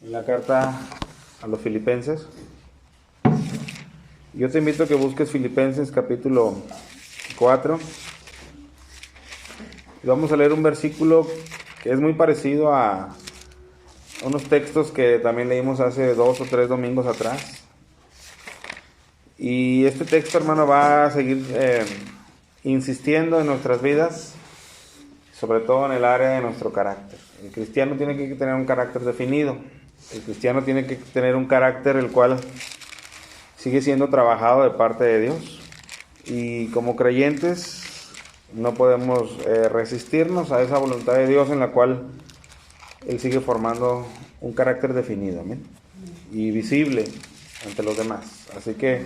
en la carta a los Filipenses. Yo te invito a que busques Filipenses capítulo 4. Y vamos a leer un versículo que es muy parecido a unos textos que también leímos hace 2 o 3 domingos atrás. Y este texto, hermano, va a seguir insistiendo en nuestras vidas, sobre todo en el área de nuestro carácter. El cristiano tiene que tener un carácter definido. El cristiano tiene que tener un carácter el cual sigue siendo trabajado de parte de Dios. Y como creyentes no podemos resistirnos a esa voluntad de Dios en la cual Él sigue formando un carácter definido, ¿amén? Y visible ante los demás. Así que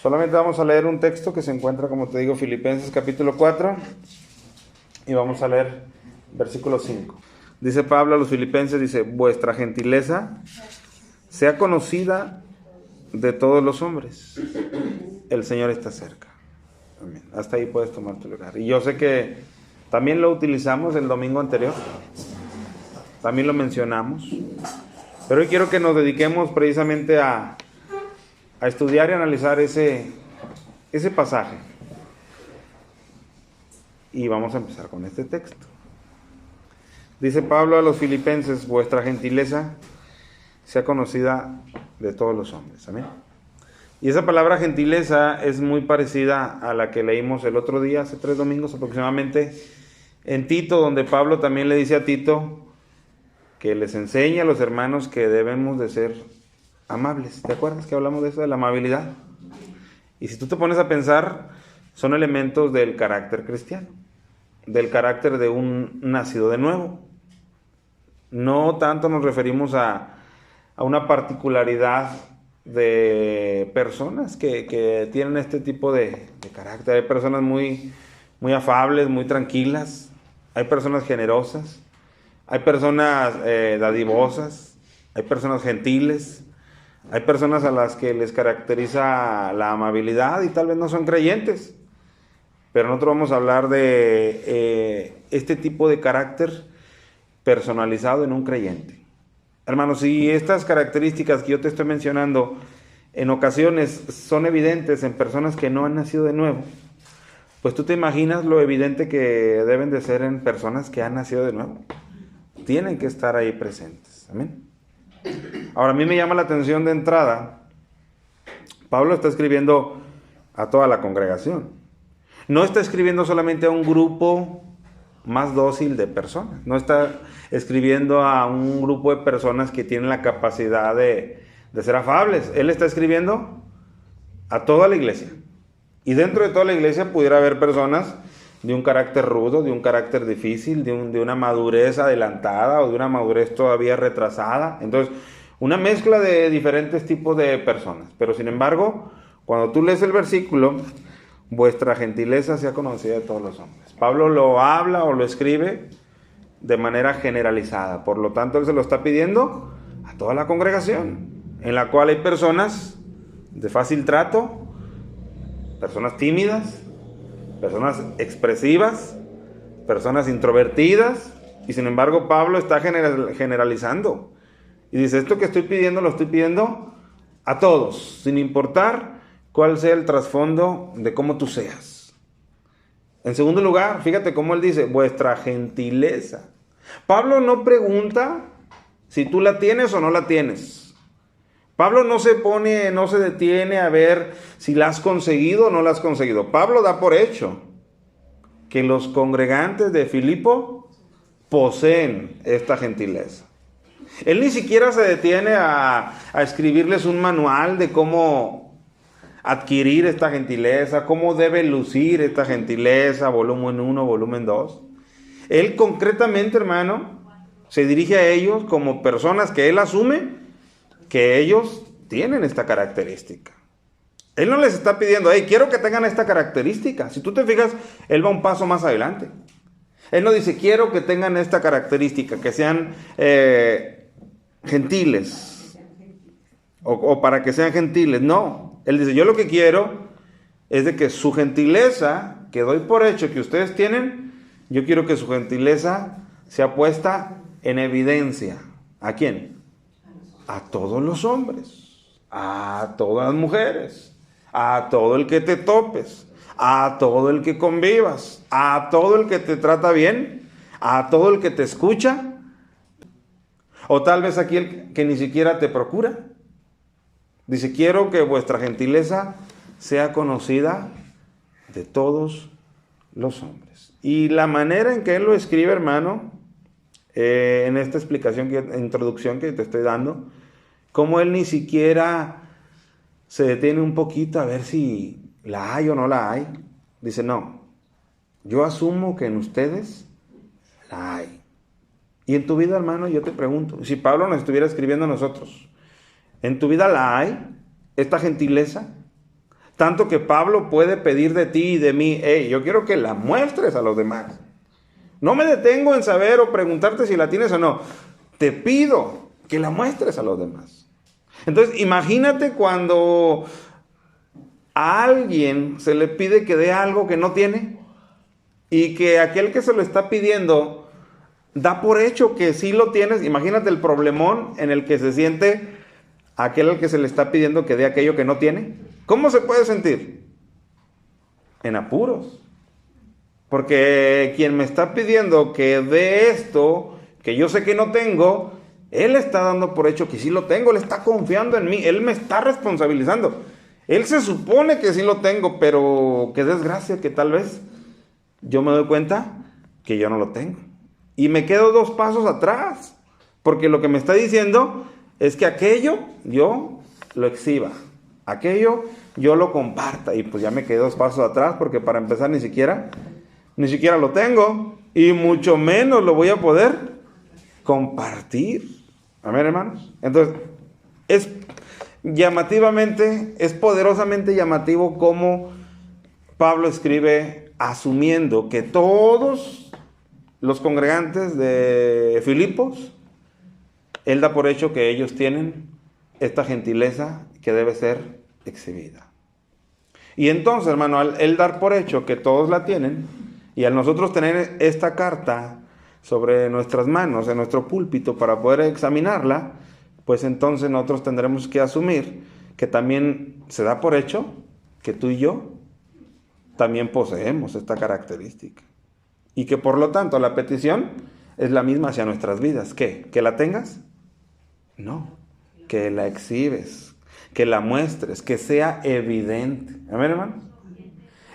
solamente vamos a leer un texto que se encuentra, como te digo, Filipenses capítulo 4, y vamos a leer versículo 5. Dice Pablo a los Filipenses, dice: vuestra gentileza sea conocida de todos los hombres. El Señor está cerca. Amén. Hasta ahí puedes tomar tu lugar. Y yo sé que también lo utilizamos el domingo anterior. También lo mencionamos. Pero hoy quiero que nos dediquemos precisamente a estudiar y analizar ese pasaje. Y vamos a empezar con este texto. Dice Pablo a los Filipenses: vuestra gentileza sea conocida de todos los hombres. Amén. Y esa palabra gentileza es muy parecida a la que leímos el otro día, hace 3 domingos aproximadamente, en Tito, donde Pablo también le dice a Tito que les enseña a los hermanos que debemos de ser amables. ¿Te acuerdas que hablamos de eso, de la amabilidad? Y si tú te pones a pensar, son elementos del carácter cristiano, del carácter de un nacido de nuevo. No tanto nos referimos a una particularidad de personas que tienen este tipo de carácter. Hay personas muy, muy afables, muy tranquilas. Hay personas generosas. Hay personas dadivosas. Hay personas gentiles. Hay personas a las que les caracteriza la amabilidad y tal vez no son creyentes. Pero nosotros vamos a hablar de este tipo de carácter personalizado en un creyente. Hermanos, si estas características que yo te estoy mencionando en ocasiones son evidentes en personas que no han nacido de nuevo, pues tú te imaginas lo evidente que deben de ser en personas que han nacido de nuevo. Tienen que estar ahí presentes. Amén. Ahora, a mí me llama la atención de entrada, Pablo está escribiendo a toda la congregación. No está escribiendo solamente a un grupo más dócil de personas. No está escribiendo a un grupo de personas que tienen la capacidad de ser afables. Él está escribiendo a toda la iglesia. Y dentro de toda la iglesia pudiera haber personas de un carácter rudo, de un carácter difícil, de una madurez adelantada o de una madurez todavía retrasada. Entonces, una mezcla de diferentes tipos de personas. Pero sin embargo, cuando tú lees el versículo, vuestra gentileza sea conocida de todos los hombres. Pablo lo habla o lo escribe de manera generalizada. Por lo tanto, él se lo está pidiendo a toda la congregación, en la cual hay personas de fácil trato, personas tímidas, personas expresivas, personas introvertidas, y sin embargo Pablo está generalizando. Y dice, esto que estoy pidiendo, lo estoy pidiendo a todos, sin importar cuál sea el trasfondo de cómo tú seas. En segundo lugar, fíjate cómo él dice, vuestra gentileza. Pablo no pregunta si tú la tienes o no la tienes. Pablo no se detiene a ver si la has conseguido o no la has conseguido. Pablo da por hecho que los congregantes de Filipo poseen esta gentileza. Él ni siquiera se detiene a escribirles un manual de cómo adquirir esta gentileza, cómo debe lucir esta gentileza, volumen 1, volumen 2. Él concretamente, hermano, se dirige a ellos como personas que él asume que ellos tienen esta característica. Él no les está pidiendo, hey, quiero que tengan esta característica. Si tú te fijas, él va un paso más adelante. Él no dice, quiero que tengan esta característica, que sean gentiles, o para que sean gentiles. No. Él dice, yo lo que quiero es de que su gentileza, que doy por hecho que ustedes tienen, yo quiero que su gentileza sea puesta en evidencia. ¿A quién? a todos los hombres, a todas las mujeres, a todo el que te topes, a todo el que convivas, a todo el que te trata bien, a todo el que te escucha, o tal vez aquel que ni siquiera te procura. Dice, quiero que vuestra gentileza sea conocida de todos los hombres. Y la manera en que él lo escribe, hermano, en esta introducción que te estoy dando, como él ni siquiera se detiene un poquito a ver si la hay o no la hay. Dice, no, yo asumo que en ustedes la hay. Y en tu vida, hermano, yo te pregunto, si Pablo nos estuviera escribiendo a nosotros, ¿en tu vida la hay esta gentileza? Tanto que Pablo puede pedir de ti y de mí, hey, yo quiero que la muestres a los demás. No me detengo en saber o preguntarte si la tienes o no. Te pido que la muestres a los demás. Entonces, imagínate cuando a alguien se le pide que dé algo que no tiene y que aquel que se lo está pidiendo da por hecho que sí lo tienes. Imagínate el problemón en el que se siente aquel al que se le está pidiendo que dé aquello que no tiene. ¿Cómo se puede sentir? En apuros. Porque quien me está pidiendo que dé esto, que yo sé que no tengo, él está dando por hecho que sí lo tengo, él está confiando en mí, él me está responsabilizando. Él se supone que sí lo tengo, pero qué desgracia que tal vez yo me doy cuenta que yo no lo tengo. Y me quedo 2 pasos atrás, porque lo que me está diciendo es que aquello yo lo exhiba, aquello yo lo comparta. Y pues ya me quedé 2 pasos atrás, porque para empezar ni siquiera lo tengo, y mucho menos lo voy a poder compartir. Amén, hermanos. Entonces, es poderosamente llamativo cómo Pablo escribe asumiendo que todos los congregantes de Filipos, él da por hecho que ellos tienen esta gentileza que debe ser exhibida. Y entonces, hermano, al él dar por hecho que todos la tienen, y al nosotros tener esta carta sobre nuestras manos, en nuestro púlpito, para poder examinarla, pues entonces nosotros tendremos que asumir que también se da por hecho que tú y yo también poseemos esta característica. Y que por lo tanto la petición es la misma hacia nuestras vidas. ¿Qué? ¿Que la tengas? No, que la exhibes, que la muestres, que sea evidente. ¿Amén, hermanos?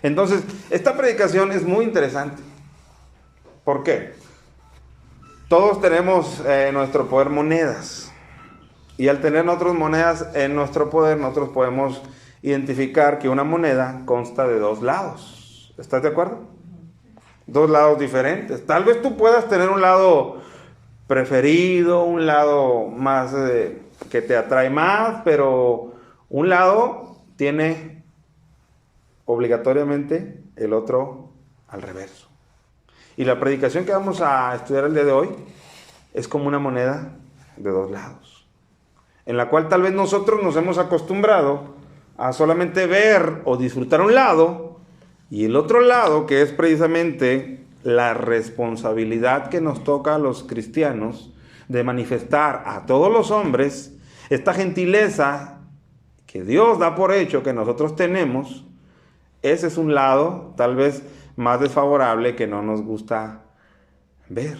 Entonces, esta predicación es muy interesante. ¿Por qué? Todos tenemos en nuestro poder monedas. Y al tener nosotros monedas en nuestro poder, nosotros podemos identificar que una moneda consta de 2 lados. ¿Estás de acuerdo? 2 lados diferentes. Tal vez tú puedas tener un lado preferido, un lado más que te atrae más, pero un lado tiene obligatoriamente el otro al reverso. Y la predicación que vamos a estudiar el día de hoy es como una moneda de 2 lados, en la cual tal vez nosotros nos hemos acostumbrado a solamente ver o disfrutar un lado, y el otro lado, que es precisamente la responsabilidad que nos toca a los cristianos de manifestar a todos los hombres esta gentileza que Dios da por hecho que nosotros tenemos. Ese es un lado tal vez más desfavorable que no nos gusta ver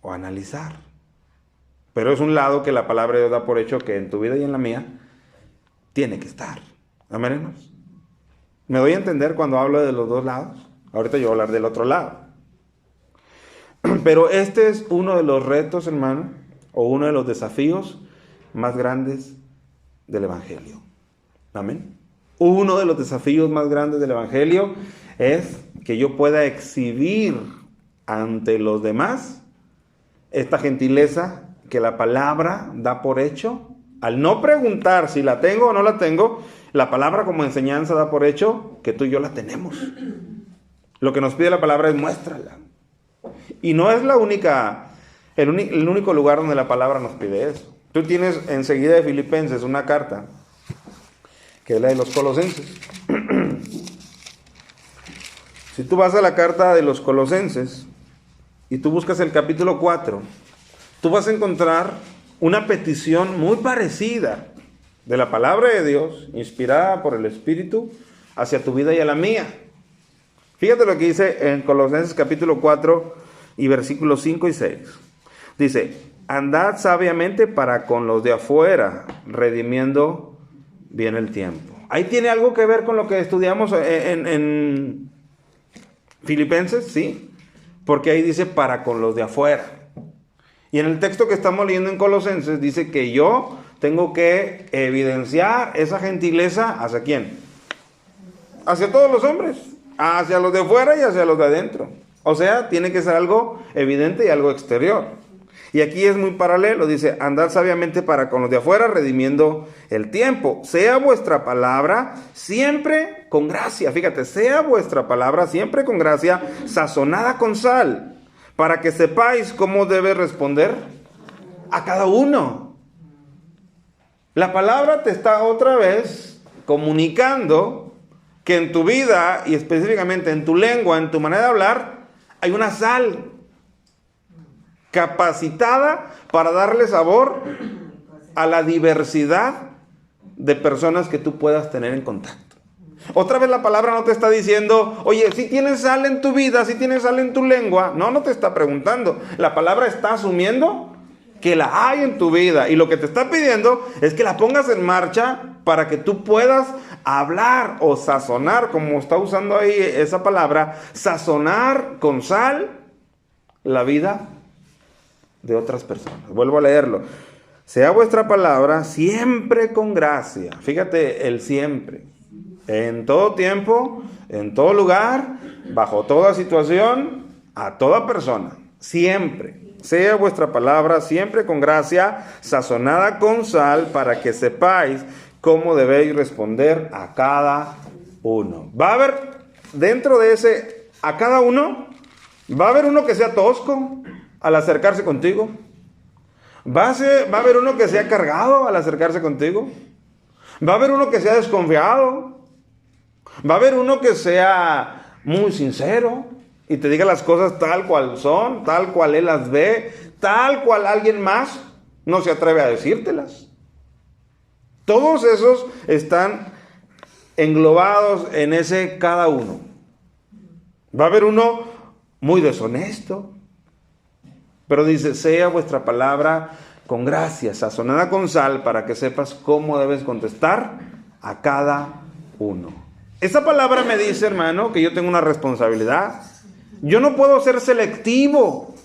o analizar. Pero es un lado que la palabra de Dios da por hecho que en tu vida y en la mía tiene que estar. Amén, hermanos. ¿Me doy a entender cuando hablo de los 2 lados? Ahorita yo voy a hablar del otro lado. Pero este es uno de los retos, hermano, o uno de los desafíos más grandes del Evangelio. Amén. Uno de los desafíos más grandes del Evangelio es que yo pueda exhibir ante los demás esta gentileza que la palabra da por hecho. Al no preguntar si la tengo o no la tengo, la palabra como enseñanza da por hecho que tú y yo la tenemos. Lo que nos pide la palabra es muéstrala. Y no es el único lugar donde la palabra nos pide eso. Tú tienes enseguida de Filipenses una carta, que es la de los Colosenses. Si tú vas a la carta de los Colosenses y tú buscas el capítulo 4, tú vas a encontrar una petición muy parecida de la palabra de Dios, inspirada por el Espíritu, hacia tu vida y a la mía. Fíjate lo que dice en Colosenses capítulo 4 y versículos 5 y 6. Dice, andad sabiamente para con los de afuera, redimiendo bien el tiempo. Ahí tiene algo que ver con lo que estudiamos en Filipenses, sí, porque ahí dice para con los de afuera. Y en el texto que estamos leyendo en Colosenses dice que yo tengo que evidenciar esa gentileza, ¿hacia quién? Hacia todos los hombres, hacia los de afuera y hacia los de adentro. O sea, tiene que ser algo evidente y algo exterior. Y aquí es muy paralelo, dice, andad sabiamente para con los de afuera, redimiendo el tiempo. Sea vuestra palabra siempre con gracia, fíjate, sea vuestra palabra siempre con gracia, sazonada con sal, para que sepáis cómo debe responder a cada uno. La palabra te está otra vez comunicando que en tu vida, y específicamente en tu lengua, en tu manera de hablar, hay una sal capacitada para darle sabor a la diversidad de personas que tú puedas tener en contacto. Otra vez la palabra no te está diciendo, oye, si tienes sal en tu vida, si tienes sal en tu lengua. No te está preguntando. La palabra está asumiendo que la hay en tu vida. Y lo que te está pidiendo es que la pongas en marcha para que tú puedas hablar o sazonar, como está usando ahí esa palabra, sazonar con sal la vida de otras personas. Vuelvo a leerlo. Sea vuestra palabra siempre con gracia. Fíjate el siempre. En todo tiempo, en todo lugar, bajo toda situación, a toda persona. Siempre. Sea vuestra palabra siempre con gracia, sazonada con sal, para que sepáis cómo debéis responder a cada uno. Va a haber dentro de ese, a cada uno, va a haber uno que sea tosco al acercarse contigo. Va a haber uno que sea cargado al acercarse contigo. Va a haber uno que sea desconfiado. Va a haber uno que sea muy sincero y te diga las cosas tal cual son, tal cual él las ve, tal cual alguien más no se atreve a decírtelas. Todos esos están englobados en ese cada uno. Va a haber uno muy deshonesto, pero dice, sea vuestra palabra con gracia, sazonada con sal, para que sepas cómo debes contestar a cada uno. Esa palabra me dice, hermano, que yo tengo una responsabilidad. Yo no puedo ser selectivo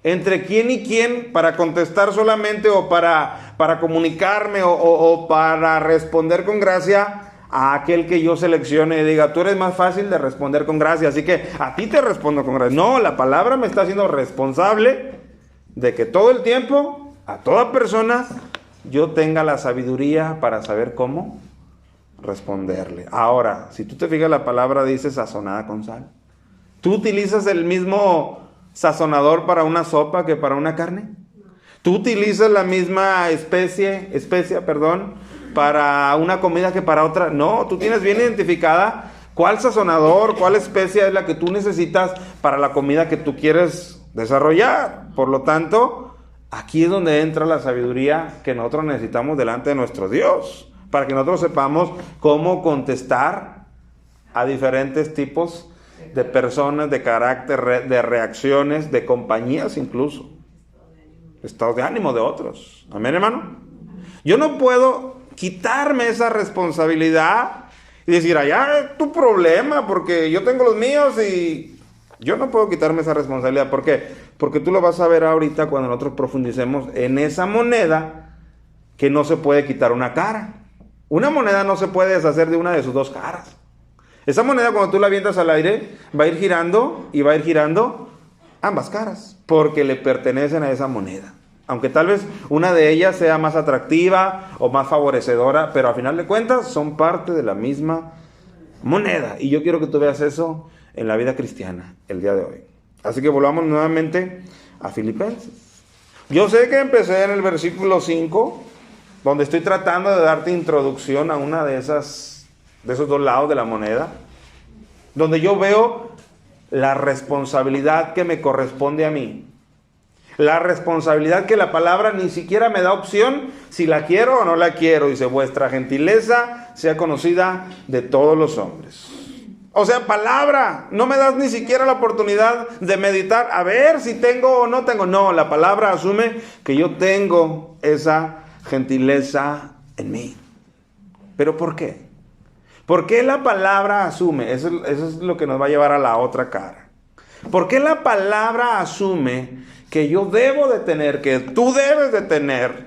entre quién y quién para contestar solamente o para comunicarme o para responder con gracia a aquel que yo seleccione y diga, tú eres más fácil de responder con gracia, así que a ti te respondo con gracia. No, la palabra me está haciendo responsable de que todo el tiempo, a toda persona, yo tenga la sabiduría para saber cómo responderle. Ahora, si tú te fijas, la palabra dice sazonada con sal. ¿Tú utilizas el mismo sazonador para una sopa que para una carne? ¿Tú utilizas la misma especia, para una comida que para otra? No, tú tienes bien identificada cuál sazonador, cuál especia es la que tú necesitas para la comida que tú quieres desarrollar. Por lo tanto, aquí es donde entra la sabiduría que nosotros necesitamos delante de nuestro Dios, para que nosotros sepamos cómo contestar a diferentes tipos de personas, de carácter, de reacciones, de compañías incluso, estados de ánimo de otros. Amén, hermano. Yo no puedo quitarme esa responsabilidad y decir, allá es tu problema, porque yo tengo los míos y yo no puedo quitarme esa responsabilidad. ¿Por qué? Porque tú lo vas a ver ahorita cuando nosotros profundicemos en esa moneda que no se puede quitar una cara. Una moneda no se puede deshacer de una de sus dos caras. Esa moneda, cuando tú la avientas al aire, va a ir girando y va a ir girando ambas caras, porque le pertenecen a esa moneda. Aunque tal vez una de ellas sea más atractiva o más favorecedora, pero a final de cuentas son parte de la misma moneda. Y yo quiero que tú veas eso en la vida cristiana el día de hoy. Así que volvamos nuevamente a Filipenses. Yo sé que empecé en el versículo 5, donde estoy tratando de darte introducción a una de esos dos lados de la moneda, donde yo veo la responsabilidad que me corresponde a mí la responsabilidad que la palabra ni siquiera me da opción si la quiero o no la quiero. Dice, vuestra gentileza sea conocida de todos los hombres. O sea, palabra, no me das ni siquiera la oportunidad de meditar, a ver si tengo o no tengo. No, la palabra asume que yo tengo esa gentileza en mí. ¿Pero por qué? ¿Por qué la palabra asume? Eso es lo que nos va a llevar a la otra cara. ¿Por qué la palabra asume que yo debo de tener, que tú debes de tener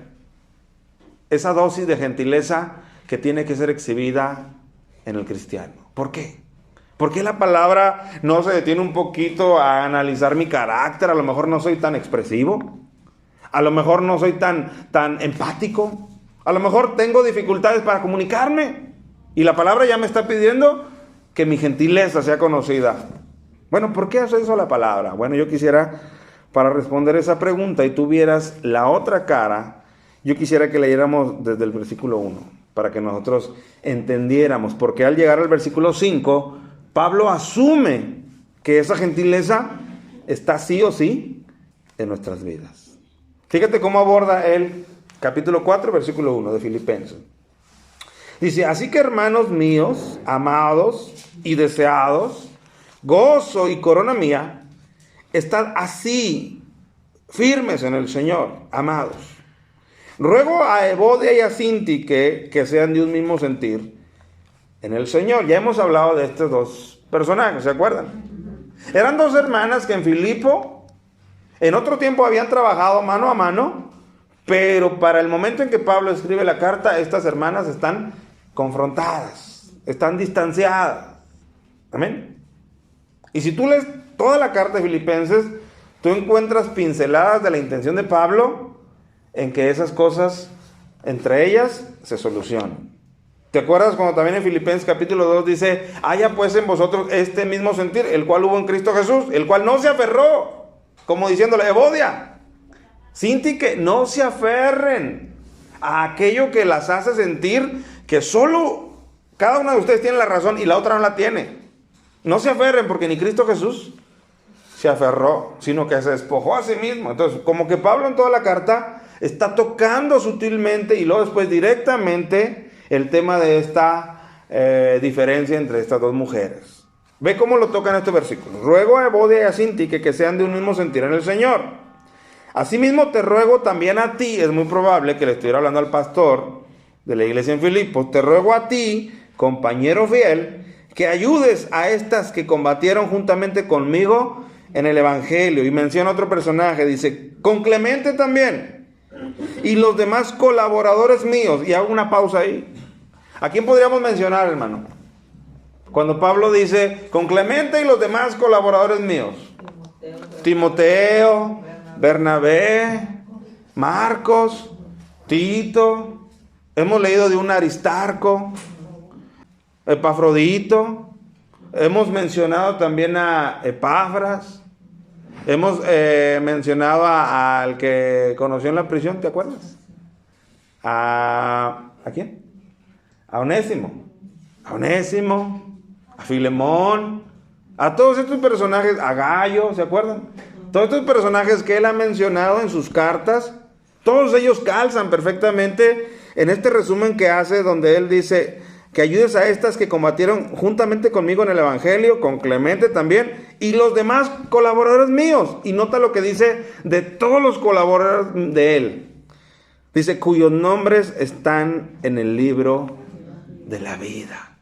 esa dosis de gentileza que tiene que ser exhibida en el cristiano? ¿Por qué? ¿Por qué la palabra no se detiene un poquito a analizar mi carácter? A lo mejor no soy tan expresivo. A lo mejor no soy tan empático. A lo mejor tengo dificultades para comunicarme. Y la palabra ya me está pidiendo que mi gentileza sea conocida. Bueno, ¿por qué hace eso la palabra? Bueno, yo quisiera, para responder esa pregunta y tú vieras la otra cara, yo quisiera que leyéramos desde el versículo 1, para que nosotros entendiéramos. Porque al llegar al versículo 5, Pablo asume que esa gentileza está sí o sí en nuestras vidas. Fíjate cómo aborda el capítulo 4, versículo 1 de Filipenses. Dice, así que hermanos míos, amados y deseados, gozo y corona mía, estad así firmes en el Señor, amados. Ruego a Evodia y a Síntique que sean de un mismo sentir en el Señor. Ya hemos hablado de estos dos personajes, ¿se acuerdan? Eran dos hermanas que en Filipo, en otro tiempo habían trabajado mano a mano, pero para el momento en que Pablo escribe la carta, estas hermanas están confrontadas, están distanciadas. Amén. Y si tú lees toda la carta de Filipenses, tú encuentras pinceladas de la intención de Pablo en que esas cosas, entre ellas, se solucionan. ¿Te acuerdas cuando también en Filipenses capítulo 2 dice, haya pues en vosotros este mismo sentir, el cual hubo en Cristo Jesús, el cual no se aferró, como diciéndole, Evodia, Síntique, no se aferren a aquello que las hace sentir que solo cada una de ustedes tiene la razón y la otra no la tiene. No se aferren porque ni Cristo Jesús se aferró, sino que se despojó a sí mismo. Entonces, como que Pablo en toda la carta está tocando sutilmente y luego después directamente el tema de esta diferencia entre estas dos mujeres. Ve cómo lo toca en este versículo. Ruego a Evodia y a Síntique que sean de un mismo sentir en el Señor. Asimismo te ruego también a ti, es muy probable que le estuviera hablando al pastor de la iglesia en Filipos, te ruego a ti, compañero fiel, que ayudes a estas que combatieron juntamente conmigo en el Evangelio. Y menciona otro personaje, dice, con Clemente también, y los demás colaboradores míos. Y hago una pausa ahí. ¿A quién podríamos mencionar, hermano? Cuando Pablo dice, con Clemente y los demás colaboradores míos. Timoteo, Bernabé, Marcos, Tito. Hemos leído de un Aristarco, Epafrodito. Hemos mencionado también a Epafras. Hemos mencionado al que conoció en la prisión, ¿te acuerdas? ¿A quién? A Onésimo. A Filemón. A todos estos personajes, a Gayo, ¿se acuerdan? Todos estos personajes que él ha mencionado en sus cartas, todos ellos calzan perfectamente en este resumen que hace, donde él dice que ayudes a estas que combatieron juntamente conmigo en el Evangelio, con Clemente también, y los demás colaboradores míos. Y nota lo que dice de todos los colaboradores de él. Dice, cuyos nombres están en el libro de la vida.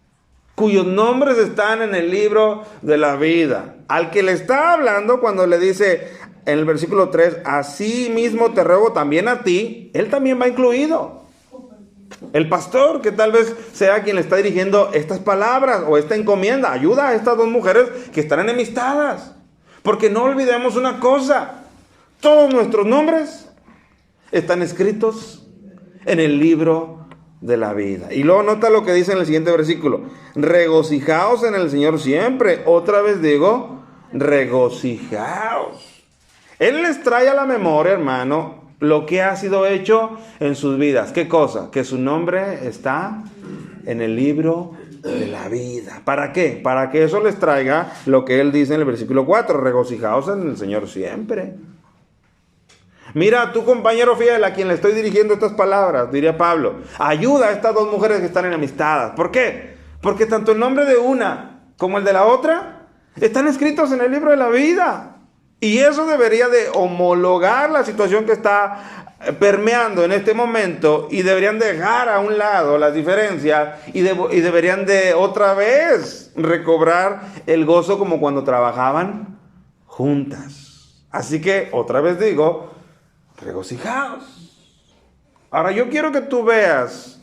Cuyos nombres están en el libro de la vida. Al que le está hablando cuando le dice en el versículo 3, así mismo te ruego también a ti, él también va incluido. El pastor, que tal vez sea quien le está dirigiendo estas palabras o esta encomienda, ayuda a estas dos mujeres que están enemistadas. Porque no olvidemos una cosa, todos nuestros nombres están escritos en el libro de la vida. Y luego nota lo que dice en el siguiente versículo, regocijaos en el Señor siempre. Otra vez digo, regocijaos. Él les trae a la memoria, hermano, lo que ha sido hecho en sus vidas. ¿Qué cosa? Que su nombre está en el libro de la vida. ¿Para qué? Para que eso les traiga lo que él dice en el versículo 4, regocijaos en el Señor siempre. Mira a tu compañero fiel a quien le estoy dirigiendo estas palabras, diría Pablo. Ayuda a estas dos mujeres que están enemistadas. ¿Por qué? Porque tanto el nombre de una como el de la otra están escritos en el libro de la vida. Y eso debería de homologar la situación que está permeando en este momento, y deberían dejar a un lado las diferencias y deberían de otra vez recobrar el gozo como cuando trabajaban juntas. Así que otra vez digo, regocijaos. Ahora yo quiero que tú veas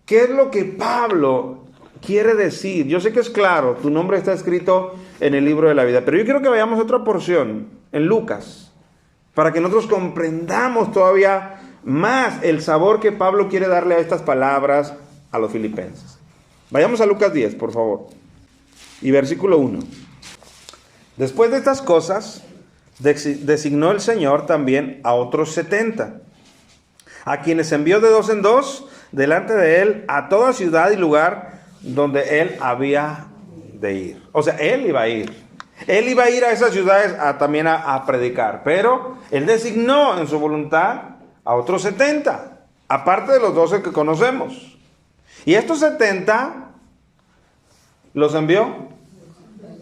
qué es lo que Pablo quiere decir. Yo sé que es claro, tu nombre está escrito en el libro de la vida, pero yo quiero que veamos otra porción en Lucas, para que nosotros comprendamos todavía más el sabor que Pablo quiere darle a estas palabras a los filipenses. Vayamos a Lucas 10, por favor, y versículo 1. Después de estas cosas, designó el Señor también a otros 70, a quienes envió de dos en dos delante de él a toda ciudad y lugar donde él había de ir. O sea, él iba a ir. Él iba a ir a esas ciudades también a predicar, pero él designó en su voluntad a otros 70, aparte de los 12 que conocemos. Y estos 70 los envió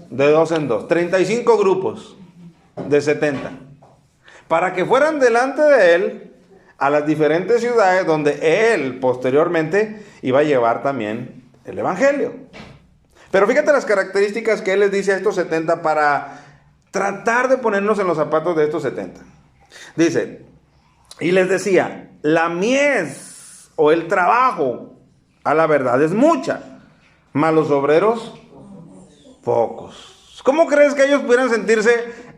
de dos en dos, 35 grupos de 70, para que fueran delante de él a las diferentes ciudades donde él posteriormente iba a llevar también el evangelio. Pero fíjate las características que él les dice a estos 70 para tratar de ponernos en los zapatos de estos 70. Dice, y les decía, la mies o el trabajo a la verdad es mucha, mas los obreros pocos. ¿Cómo crees que ellos pudieran sentirse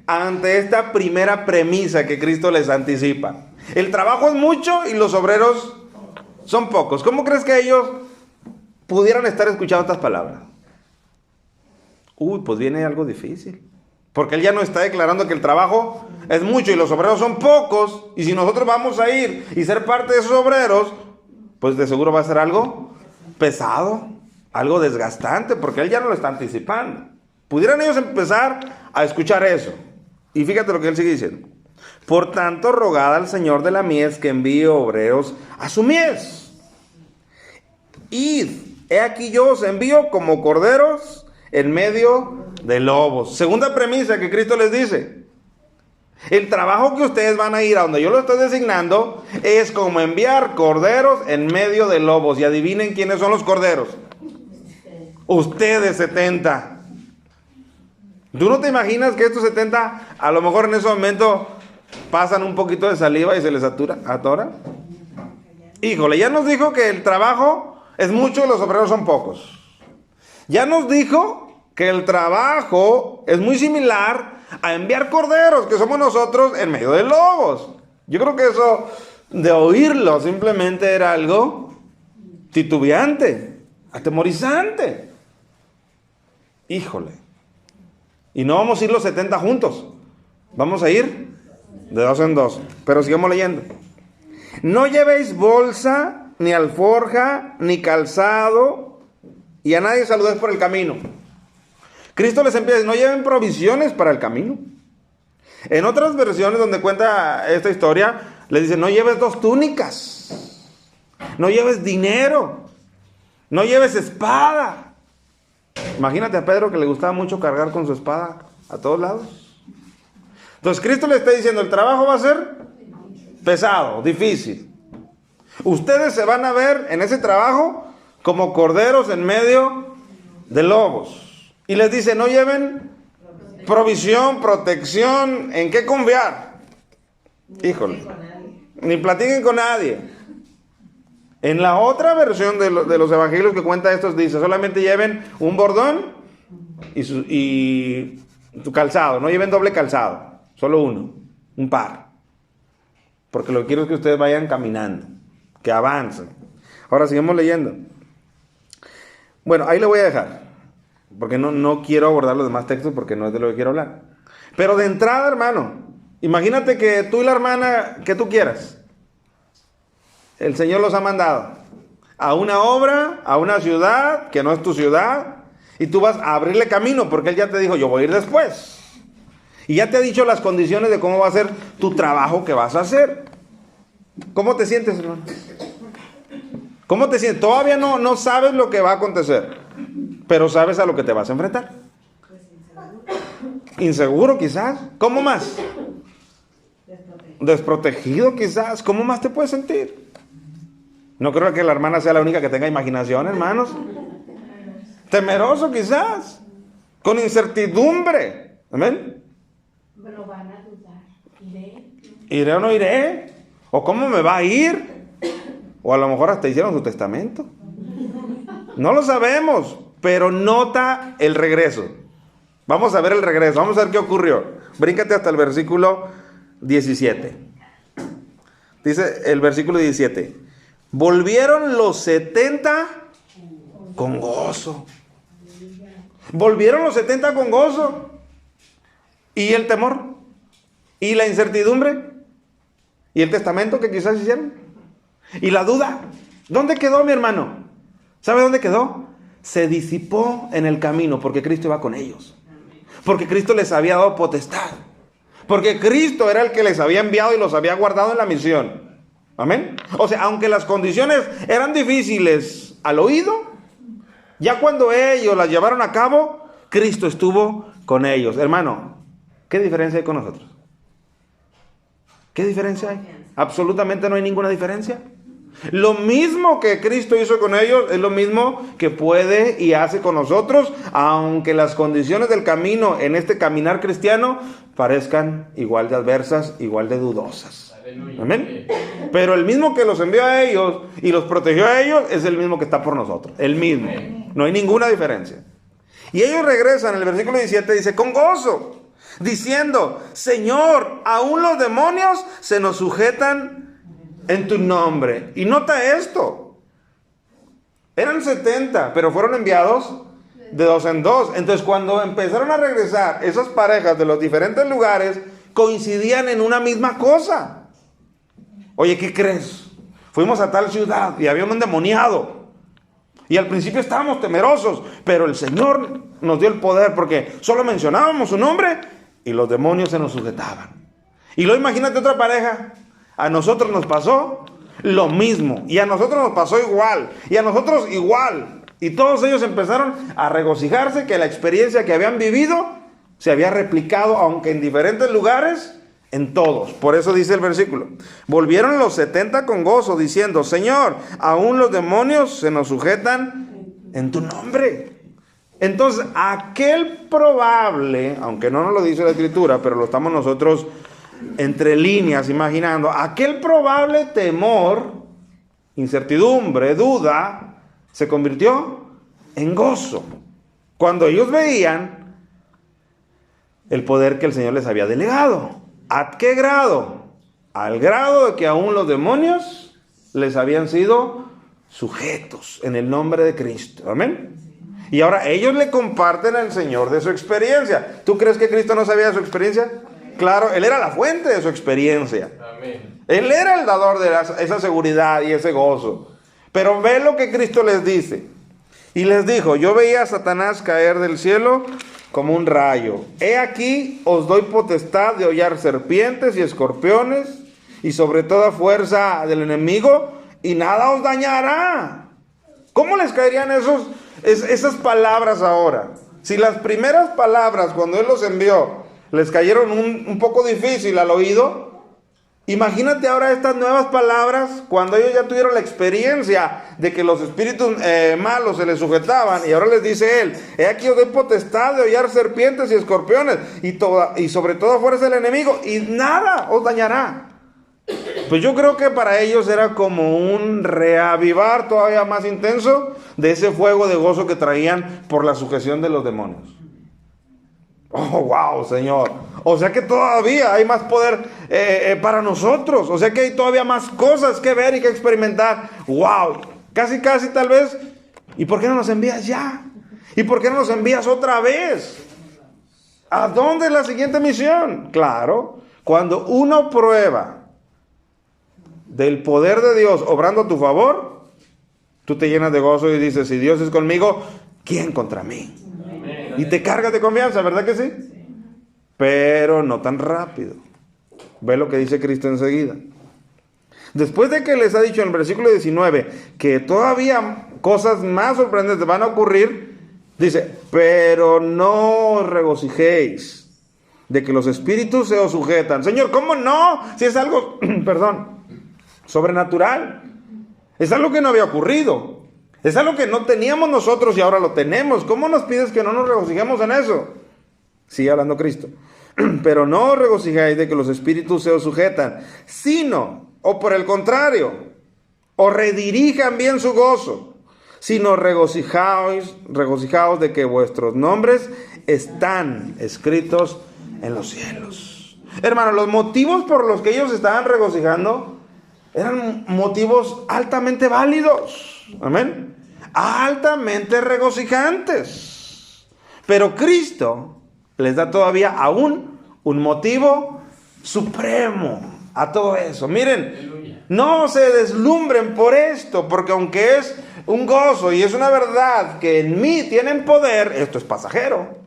ante esta primera premisa que Cristo les anticipa? El trabajo es mucho y los obreros son pocos. ¿Cómo crees que ellos pudieran estar escuchando estas palabras? Pues viene algo difícil, porque él ya no está declarando que el trabajo es mucho y los obreros son pocos, y si nosotros vamos a ir y ser parte de esos obreros, pues de seguro va a ser algo pesado, algo desgastante, porque él ya no lo está anticipando. Pudieran ellos empezar a escuchar eso, y fíjate lo que él sigue diciendo. Por tanto, rogad al Señor de la mies que envíe obreros a su mies. Id, he aquí yo os envío como corderos en medio de lobos. Segunda premisa que Cristo les dice. El trabajo que ustedes van a ir a donde yo lo estoy designando es como enviar corderos en medio de lobos. Y adivinen quiénes son los corderos. Ustedes 70. ¿Tú no te imaginas que estos 70 a lo mejor en ese momento pasan un poquito de saliva y se les atora? Híjole, ya nos dijo que el trabajo es mucho y los obreros son pocos. Ya nos dijo que el trabajo es muy similar a enviar corderos, que somos nosotros, en medio de lobos. Yo creo que eso, de oírlo, simplemente era algo titubeante, atemorizante. Híjole. Y no vamos a ir los 70 juntos. Vamos a ir de dos en dos. Pero sigamos leyendo. No llevéis bolsa, ni alforja, ni calzado, y a nadie saludéis por el camino. Cristo les empieza, no lleven provisiones para el camino. En otras versiones donde cuenta esta historia, les dice, no lleves 2 túnicas, no lleves dinero, no lleves espada. Imagínate a Pedro, que le gustaba mucho cargar con su espada a todos lados. Entonces Cristo le está diciendo, el trabajo va a ser pesado, difícil. Ustedes se van a ver en ese trabajo como corderos en medio de lobos. Y les dice, no lleven provisión, protección, ¿en qué confiar? Híjole, ni platiquen con nadie. En la otra versión de los evangelios que cuenta estos dice, solamente lleven un bordón y su calzado, no lleven doble calzado, solo uno, un par. Porque lo que quiero es que ustedes vayan caminando, que avancen. Ahora sigamos leyendo. Bueno, ahí le voy a dejar, porque no quiero abordar los demás textos porque no es de lo que quiero hablar. Pero de entrada, hermano, imagínate que tú y la hermana que tú quieras, el Señor los ha mandado a una obra, a una ciudad que no es tu ciudad, y tú vas a abrirle camino porque Él ya te dijo, yo voy a ir después. Y ya te ha dicho las condiciones de cómo va a ser tu trabajo que vas a hacer. ¿Cómo te sientes, hermano? ¿Cómo te sientes? Todavía no sabes lo que va a acontecer, pero sabes a lo que te vas a enfrentar. Inseguro quizás. ¿Cómo más? Desprotegido quizás. ¿Cómo más te puedes sentir? No creo que la hermana sea la única que tenga imaginación, hermanos. Temeroso quizás. Con incertidumbre. ¿Amén? Pero van a dudar. ¿Iré o no iré? ¿O cómo me va a ir? O a lo mejor hasta hicieron su testamento. No lo sabemos, pero nota el regreso. Vamos a ver el regreso, vamos a ver qué ocurrió. Bríncate hasta el versículo 17. Dice el versículo 17. Volvieron los 70 con gozo. Volvieron los 70 con gozo. ¿Y el temor? ¿Y la incertidumbre? ¿Y el testamento que quizás hicieron? ¿Y la duda? ¿Dónde quedó, mi hermano? ¿Sabe dónde quedó? Se disipó en el camino porque Cristo iba con ellos. Porque Cristo les había dado potestad. Porque Cristo era el que les había enviado y los había guardado en la misión. Amén. O sea, aunque las condiciones eran difíciles al oído, ya cuando ellos las llevaron a cabo, Cristo estuvo con ellos. Hermano, ¿qué diferencia hay con nosotros? ¿Qué diferencia hay? Absolutamente no hay ninguna diferencia. Lo mismo que Cristo hizo con ellos es lo mismo que puede y hace con nosotros, aunque las condiciones del camino en este caminar cristiano parezcan igual de adversas, igual de dudosas. Amén. Pero el mismo que los envió a ellos y los protegió a ellos es el mismo que está por nosotros. El mismo. No hay ninguna diferencia. Y ellos regresan, en el versículo 17 dice, con gozo, diciendo, Señor, aún los demonios se nos sujetan en tu nombre. Y nota esto. Eran 70, pero fueron enviados de dos en dos. Entonces cuando empezaron a regresar, esas parejas de los diferentes lugares coincidían en una misma cosa. Oye, ¿qué crees? Fuimos a tal ciudad y había un endemoniado. Y al principio estábamos temerosos, pero el Señor nos dio el poder porque solo mencionábamos su nombre y los demonios se nos sujetaban. Y luego imagínate otra pareja. A nosotros nos pasó lo mismo. Y a nosotros nos pasó igual. Y a nosotros igual. Y todos ellos empezaron a regocijarse que la experiencia que habían vivido se había replicado, aunque en diferentes lugares, en todos. Por eso dice el versículo. Volvieron los 70 con gozo, diciendo, Señor, aún los demonios se nos sujetan en tu nombre. Entonces, aquel probable, aunque no nos lo dice la Escritura, pero lo estamos nosotros entre líneas imaginando, aquel probable temor, incertidumbre, duda, se convirtió en gozo. Cuando ellos veían el poder que el Señor les había delegado. ¿A qué grado? Al grado de que aún los demonios les habían sido sujetos en el nombre de Cristo. Amén. Y ahora ellos le comparten al Señor de su experiencia. ¿Tú crees que Cristo no sabía de su experiencia? Claro, Él era la fuente de su experiencia. Amén. Él era el dador de esa seguridad y ese gozo. Pero ve lo que Cristo les dice. Y les dijo, yo veía a Satanás caer del cielo como un rayo. He aquí, os doy potestad de hollar serpientes y escorpiones y sobre toda fuerza del enemigo y nada os dañará. ¿Cómo les caerían esas palabras ahora? Si las primeras palabras cuando Él los envió les cayeron un poco difícil al oído, imagínate ahora estas nuevas palabras cuando ellos ya tuvieron la experiencia de que los espíritus malos se les sujetaban y ahora les dice Él, he aquí os doy potestad de hollar serpientes y escorpiones y sobre todo fuerza del enemigo y nada os dañará. Pues yo creo que para ellos era como un reavivar todavía más intenso de ese fuego de gozo que traían por la sujeción de los demonios. Oh, wow, Señor. O sea que todavía hay más poder para nosotros. O sea que hay todavía más cosas que ver y que experimentar. Wow, casi tal vez. ¿Y por qué no nos envías ya? ¿Y por qué no nos envías otra vez? ¿A dónde es la siguiente misión? Claro, cuando uno prueba del poder de Dios obrando a tu favor, tú te llenas de gozo y dices, si Dios es conmigo, ¿quién contra mí? Y te cargas de confianza, ¿verdad que sí? pero no tan rápido. Ve lo que dice Cristo enseguida. Después de que les ha dicho en el versículo 19 que todavía cosas más sorprendentes van a ocurrir, dice, pero no os regocijéis de que los espíritus se os sujetan. Señor, ¿cómo no? Si es algo, sobrenatural. Es algo que no había ocurrido. Es algo que no teníamos nosotros y ahora lo tenemos. ¿Cómo nos pides que no nos regocijemos en eso? Sigue hablando Cristo. Pero no os regocijáis de que los espíritus se os sujetan, sino, o por el contrario, os redirijan bien su gozo, sino regocijaos de que vuestros nombres están escritos en los cielos. Hermano, los motivos por los que ellos estaban regocijando eran motivos altamente válidos. Amén. Altamente regocijantes. Pero Cristo les da todavía aún un motivo supremo a todo eso. Miren, no se deslumbren por esto, porque aunque es un gozo y es una verdad que en mí tienen poder, esto es pasajero.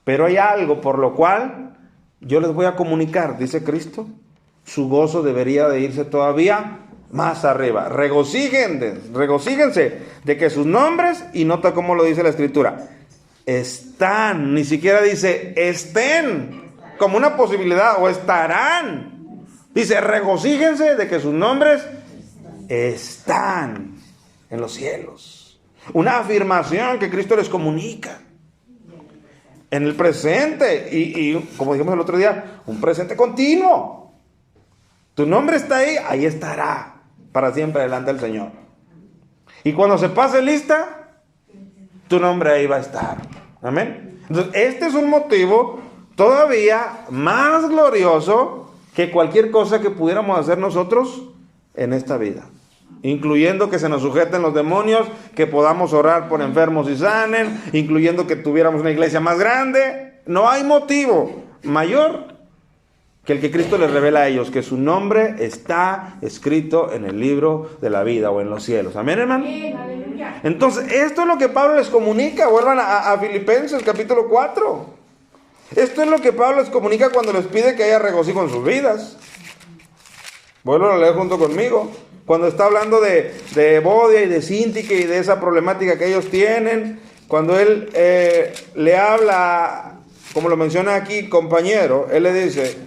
Pero hay algo por lo cual yo les voy a comunicar, dice Cristo, su gozo debería de irse todavía más arriba. Regocíjense de que sus nombres, y nota cómo lo dice la Escritura, están, ni siquiera dice estén, como una posibilidad, o estarán. Dice, regocíjense de que sus nombres están en los cielos. Una afirmación que Cristo les comunica en el presente, y como dijimos el otro día, un presente continuo. Tu nombre está ahí, ahí estará para siempre delante del Señor. Y cuando se pase lista, tu nombre ahí va a estar. Amén. Entonces, este es un motivo todavía más glorioso que cualquier cosa que pudiéramos hacer nosotros en esta vida, incluyendo que se nos sujeten los demonios, que podamos orar por enfermos y sanen, incluyendo que tuviéramos una iglesia más grande. No hay motivo mayor que el que Cristo les revela a ellos, que su nombre está escrito en el libro de la vida o en los cielos. Amén, hermano. Entonces, esto es lo que Pablo les comunica. Vuelvan a Filipenses capítulo 4. Esto es lo que Pablo les comunica cuando les pide que haya regocijo en sus vidas. Vuelvan a leer junto conmigo. Cuando está hablando de Evodia y de Síntique y de esa problemática que ellos tienen, cuando él le habla, como lo menciona aquí, compañero, él le dice: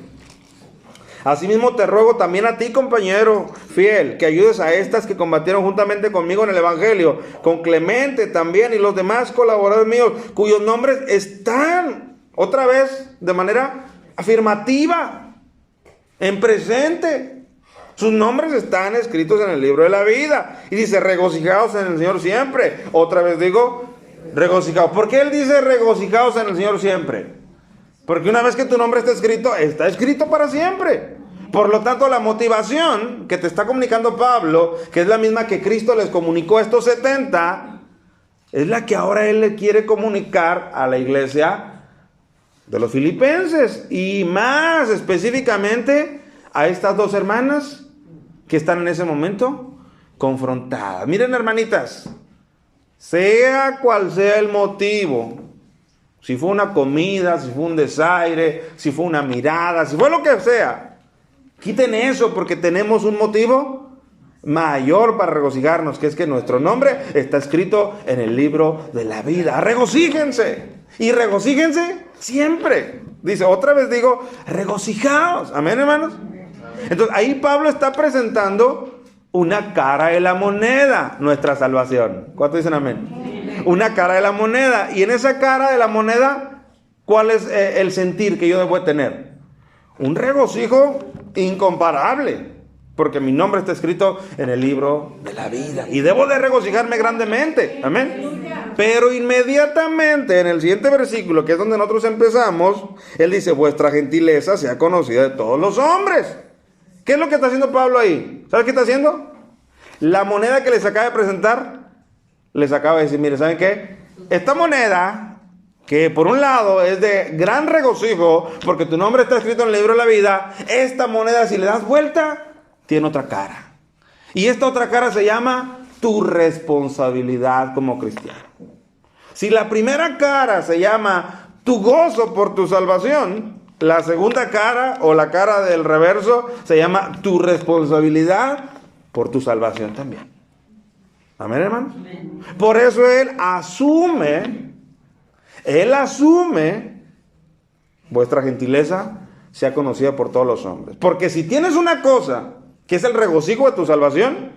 asimismo te ruego también a ti, compañero fiel, que ayudes a estas que combatieron juntamente conmigo en el Evangelio, con Clemente también y los demás colaboradores míos, cuyos nombres están, otra vez, de manera afirmativa, en presente. Sus nombres están escritos en el libro de la vida. Y dice, regocijaos en el Señor siempre. Otra vez digo, regocijaos. ¿Por qué él dice regocijaos en el Señor siempre? Porque una vez que tu nombre está escrito para siempre. Por lo tanto, la motivación que te está comunicando Pablo, que es la misma que Cristo les comunicó a estos 70, es la que ahora él le quiere comunicar a la iglesia de los filipenses. Y más específicamente a estas dos hermanas que están en ese momento confrontadas. Miren, hermanitas, sea cual sea el motivo, si fue una comida, si fue un desaire, si fue una mirada, si fue lo que sea, quiten eso, porque tenemos un motivo mayor para regocijarnos, que es que nuestro nombre está escrito en el libro de la vida. Regocíjense, y regocíjense siempre. Dice, otra vez digo, regocijaos. Amén, hermanos. Entonces ahí Pablo está presentando una cara de la moneda, nuestra salvación. ¿Cuántos dicen amén? Una cara de la moneda. Y en esa cara de la moneda, ¿cuál es el sentir que yo debo tener? Un regocijo incomparable, porque mi nombre está escrito en el libro de la vida. Y debo de regocijarme grandemente. Amén. Pero inmediatamente en el siguiente versículo, que es donde nosotros empezamos, él dice, vuestra gentileza sea conocida de todos los hombres. ¿Qué es lo que está haciendo Pablo ahí? ¿Sabes qué está haciendo? La moneda que les acaba de presentar, les acaba de decir, mire, ¿saben qué? Esta moneda, que por un lado es de gran regocijo, porque tu nombre está escrito en el libro de la vida, esta moneda, si le das vuelta, tiene otra cara. Y esta otra cara se llama tu responsabilidad como cristiano. Si la primera cara se llama tu gozo por tu salvación. La segunda cara o la cara del reverso se llama tu responsabilidad por tu salvación también. Amén, hermanos. Por eso Él asume vuestra gentileza sea conocida por todos los hombres. Porque si tienes una cosa que es el regocijo de tu salvación,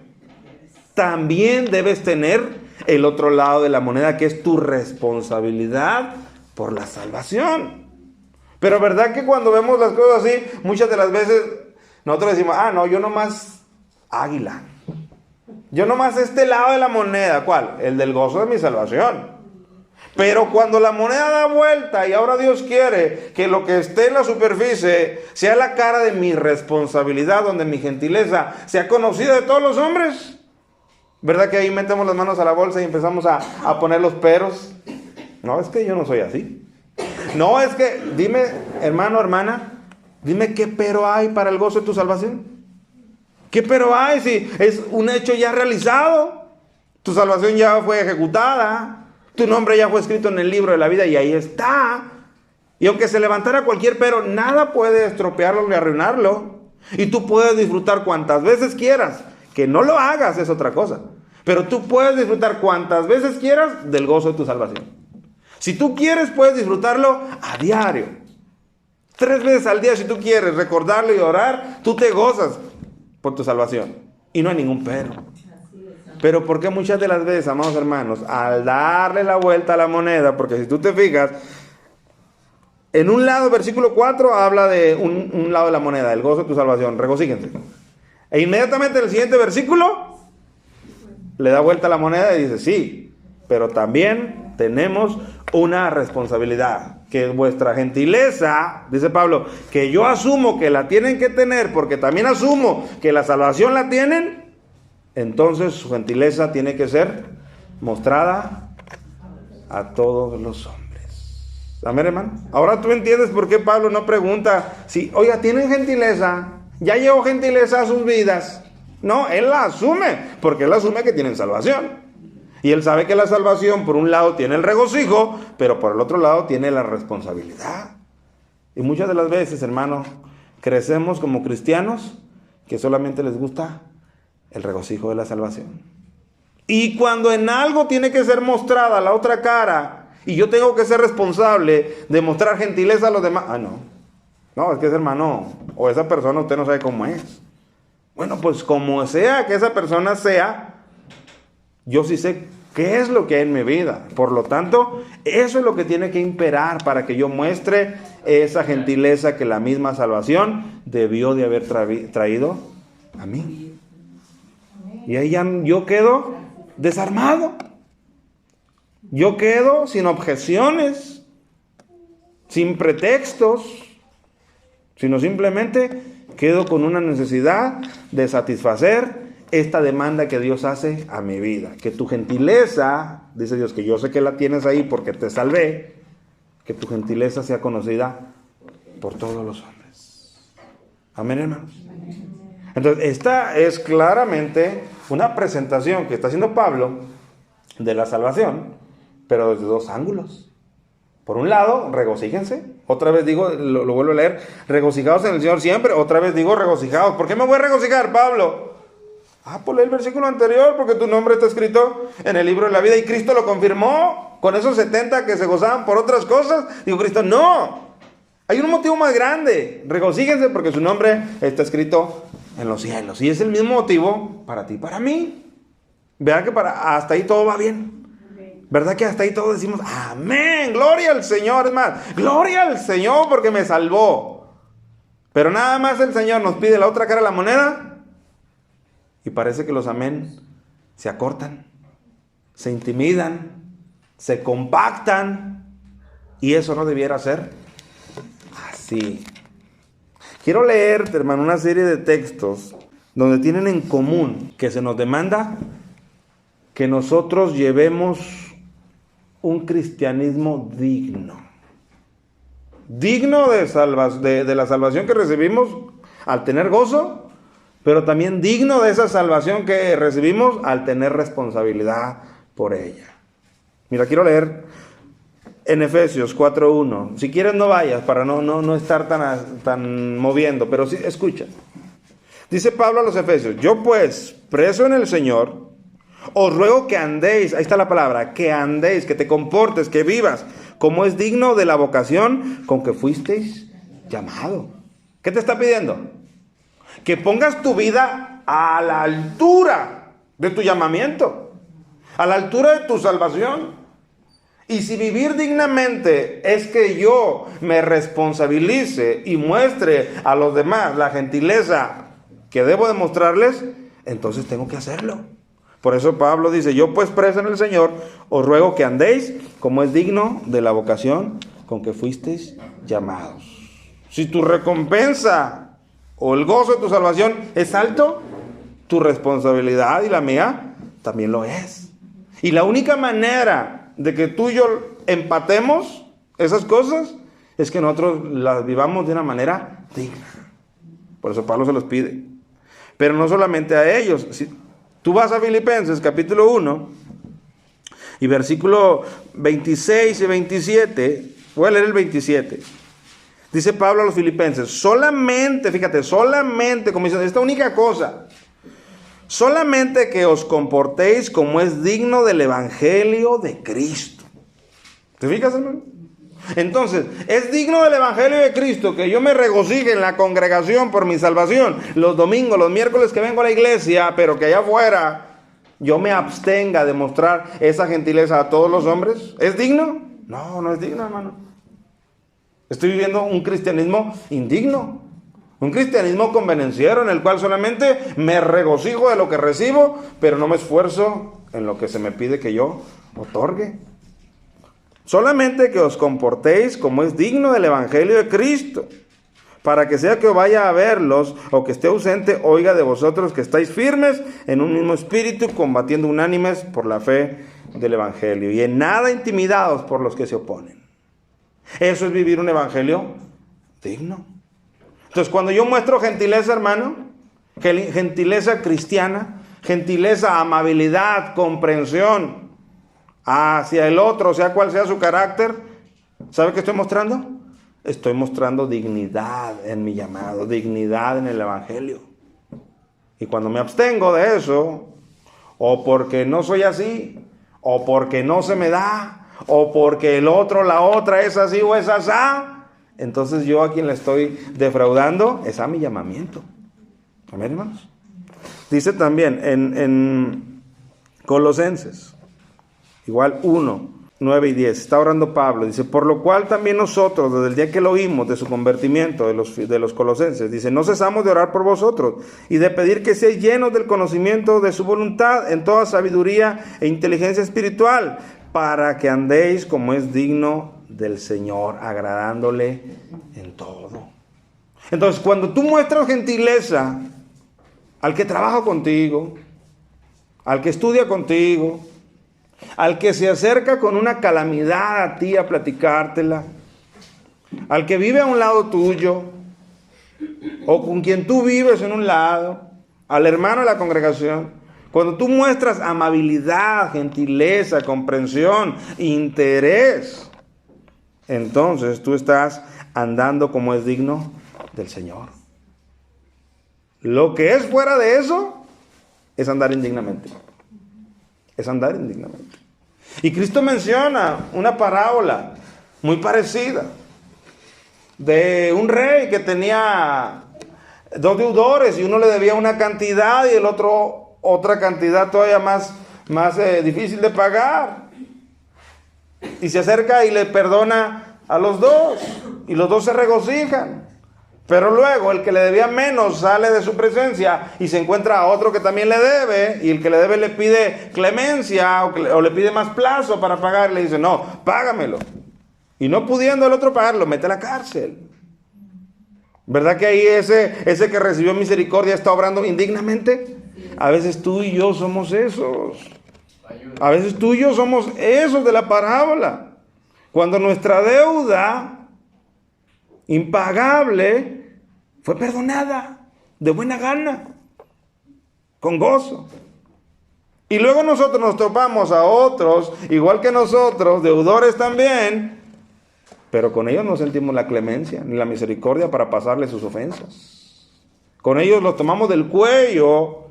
también debes tener el otro lado de la moneda, que es tu responsabilidad por la salvación. Pero verdad que cuando vemos las cosas así, muchas de las veces nosotros decimos, no, yo nomás águila. Yo nomás este lado de la moneda. ¿Cuál? El del gozo de mi salvación. Pero cuando la moneda da vuelta y ahora Dios quiere que lo que esté en la superficie sea la cara de mi responsabilidad, donde mi gentileza sea conocida de todos los hombres. ¿Verdad que ahí metemos las manos a la bolsa y empezamos a poner los peros? No, es que yo no soy así. No, es que, dime, hermano, hermana, dime qué pero hay para el gozo de tu salvación. ¿Qué pero hay si es un hecho ya realizado? Tu salvación ya fue ejecutada. Tu nombre ya fue escrito en el libro de la vida y ahí está. Y aunque se levantara cualquier pero, nada puede estropearlo ni arruinarlo. Y tú puedes disfrutar cuantas veces quieras. Que no lo hagas es otra cosa. Pero tú puedes disfrutar cuantas veces quieras del gozo de tu salvación. Si tú quieres, puedes disfrutarlo a diario. 3 veces al día si tú quieres recordarlo y orar, tú te gozas por tu salvación. Y no hay ningún pero. Pero ¿por qué muchas de las veces, amados hermanos, al darle la vuelta a la moneda? Porque si tú te fijas, en un lado, versículo 4, habla de un lado de la moneda, el gozo de tu salvación, regocíjense. E inmediatamente en el siguiente versículo, le da vuelta a la moneda y dice, sí, pero también tenemos una responsabilidad, que vuestra gentileza, dice Pablo, que yo asumo que la tienen que tener, porque también asumo que la salvación la tienen. Entonces su gentileza tiene que ser mostrada a todos los hombres. Amén, hermano. Ahora tú entiendes por qué Pablo no pregunta si, oiga, ¿tienen gentileza? ¿Ya llevó gentileza a sus vidas? No, él la asume, porque él asume que tienen salvación. Y él sabe que la salvación, por un lado, tiene el regocijo, pero por el otro lado tiene la responsabilidad. Y muchas de las veces, hermano, crecemos como cristianos que solamente les gusta el regocijo de la salvación. Y cuando en algo tiene que ser mostrada la otra cara, y yo tengo que ser responsable de mostrar gentileza a los demás, no, es que ese hermano o esa persona usted no sabe cómo es. Bueno, pues como sea que esa persona sea, yo sí sé qué es lo que hay en mi vida. Por lo tanto, eso es lo que tiene que imperar para que yo muestre esa gentileza que la misma salvación debió de haber traído a mí. Y ahí ya yo quedo desarmado. Yo quedo sin objeciones, sin pretextos, sino simplemente quedo con una necesidad de satisfacer esta demanda que Dios hace a mi vida. Que tu gentileza, dice Dios, que yo sé que la tienes ahí porque te salvé, que tu gentileza sea conocida por todos los hombres. Amén, hermanos. Entonces, esta es claramente una presentación que está haciendo Pablo de la salvación, pero desde 2 ángulos. Por un lado, regocíjense. Otra vez digo, lo vuelvo a leer, regocijados en el Señor siempre. Otra vez digo, regocijados. ¿Por qué me voy a regocijar, Pablo? Por leer el versículo anterior, porque tu nombre está escrito en el libro de la vida y Cristo lo confirmó con esos 70 que se gozaban por otras cosas. Digo, Cristo, no. Hay un motivo más grande. Regocíjense porque su nombre está escrito en los cielos. Y es el mismo motivo para ti y para mí. Vean que hasta ahí todo va bien. ¿Verdad que hasta ahí todos decimos, amén, gloria al Señor? Es más, gloria al Señor porque me salvó. Pero nada más el Señor nos pide la otra cara de la moneda y parece que los amén se acortan, se intimidan, se compactan, y eso no debiera ser así. Quiero leerte, hermano, una serie de textos donde tienen en común que se nos demanda que nosotros llevemos un cristianismo digno de la salvación que recibimos al tener gozo, pero también digno de esa salvación que recibimos al tener responsabilidad por ella. Mira, quiero leer en Efesios 4:1. Si quieres no vayas para no estar tan moviendo, pero sí, escucha. Dice Pablo a los Efesios: yo pues, preso en el Señor, os ruego que andéis, ahí está la palabra, que andéis, que te comportes, que vivas, como es digno de la vocación con que fuisteis llamado. ¿Qué te está pidiendo? Que pongas tu vida a la altura de tu llamamiento, a la altura de tu salvación. Y si vivir dignamente es que yo me responsabilice y muestre a los demás la gentileza que debo demostrarles, entonces tengo que hacerlo. Por eso Pablo dice: yo pues, preso en el Señor, os ruego que andéis como es digno de la vocación con que fuisteis llamados. Si tu recompensa o el gozo de tu salvación es alto, tu responsabilidad y la mía también lo es. Y la única manera de que tú y yo empatemos esas cosas es que nosotros las vivamos de una manera digna. Por eso Pablo se los pide. Pero no solamente a ellos. Si tú vas a Filipenses capítulo 1 y versículo 26 y 27, voy a leer el 27. Dice Pablo a los Filipenses: solamente, fíjate, solamente, como dice, esta única cosa, solamente que os comportéis como es digno del Evangelio de Cristo. ¿Te fijas, hermano? Entonces, es digno del Evangelio de Cristo que yo me regocije en la congregación por mi salvación, los domingos, los miércoles que vengo a la iglesia, pero que allá afuera yo me abstenga de mostrar esa gentileza a todos los hombres. ¿Es digno? No, no es digno, hermano. Estoy viviendo un cristianismo indigno, un cristianismo convenenciero en el cual solamente me regocijo de lo que recibo, pero no me esfuerzo en lo que se me pide que yo otorgue. Solamente que os comportéis como es digno del Evangelio de Cristo, para que sea que vaya a verlos o que esté ausente, oiga de vosotros que estáis firmes en un mismo espíritu, combatiendo unánimes por la fe del Evangelio, y en nada intimidados por los que se oponen. Eso es vivir un evangelio digno. Entonces, cuando yo muestro gentileza, hermano, gentileza cristiana, gentileza, amabilidad, comprensión hacia el otro, sea cual sea su carácter, ¿sabe qué estoy mostrando? Estoy mostrando dignidad en mi llamado, dignidad en el evangelio. Y cuando me abstengo de eso, o porque no soy así, o porque no se me da, o porque el otro, la otra es así o es asá, entonces yo a quien le estoy defraudando es a mi llamamiento. Amén, hermanos. Dice también en Colosenses, igual 1, 9 y 10, está orando Pablo, dice: por lo cual también nosotros, desde el día que lo oímos de su convertimiento de los colosenses, dice, no cesamos de orar por vosotros y de pedir que seáis llenos del conocimiento de su voluntad en toda sabiduría e inteligencia espiritual, para que andéis como es digno del Señor, agradándole en todo. Entonces, cuando tú muestras gentileza al que trabaja contigo, al que estudia contigo, al que se acerca con una calamidad a ti a platicártela, al que vive a un lado tuyo, o con quien tú vives en un lado, al hermano de la congregación, cuando tú muestras amabilidad, gentileza, comprensión, interés, entonces tú estás andando como es digno del Señor. Lo que es fuera de eso es andar indignamente. Es andar indignamente. Y Cristo menciona una parábola muy parecida de un rey que tenía 2 deudores y uno le debía una cantidad y el otro otra cantidad todavía más difícil de pagar. Y se acerca y le perdona a los dos. Y los dos se regocijan. Pero luego el que le debía menos sale de su presencia y se encuentra a otro que también le debe. Y el que le debe le pide clemencia o le pide más plazo para pagar. Le dice: no, págamelo. Y no pudiendo el otro pagarlo, mete a la cárcel. ¿Verdad que ahí ese que recibió misericordia está obrando indignamente? A veces tú y yo somos esos. A veces tú y yo somos esos de la parábola. Cuando nuestra deuda impagable fue perdonada de buena gana, con gozo. Y luego nosotros nos topamos a otros, igual que nosotros, deudores también, pero con ellos no sentimos la clemencia ni la misericordia para pasarles sus ofensas. Con ellos los tomamos del cuello